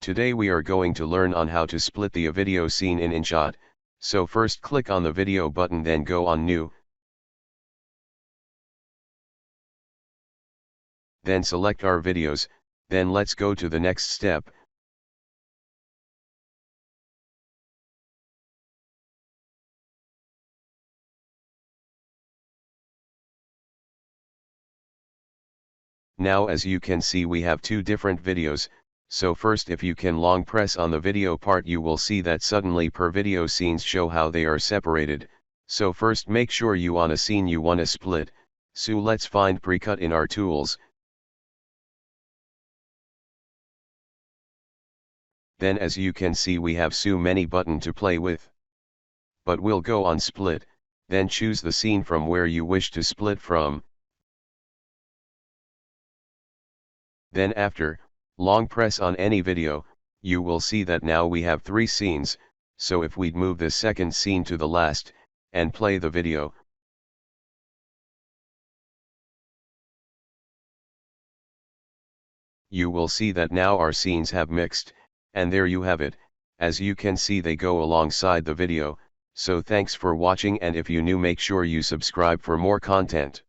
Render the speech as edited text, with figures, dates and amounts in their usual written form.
Today we are going to learn on how to split the video scene in InShot. So first click on the video button, then go on New. Then select our videos, then let's go to the next step. Now as you can see we have two different videos, so first if you can long press on the video part you will see that suddenly per video scenes show how they are separated. So first make sure you on a scene you wanna split, so let's find precut in our tools. Then as you can see we have so many button to play with. But we'll go on split, then choose the scene from where you wish to split from. Then after, long press on any video, you will see that now we have three scenes, so if we'd move the second scene to the last, and play the video, you will see that now our scenes have mixed, and there you have it. As you can see they go alongside the video, so thanks for watching, and if you new make sure you subscribe for more content.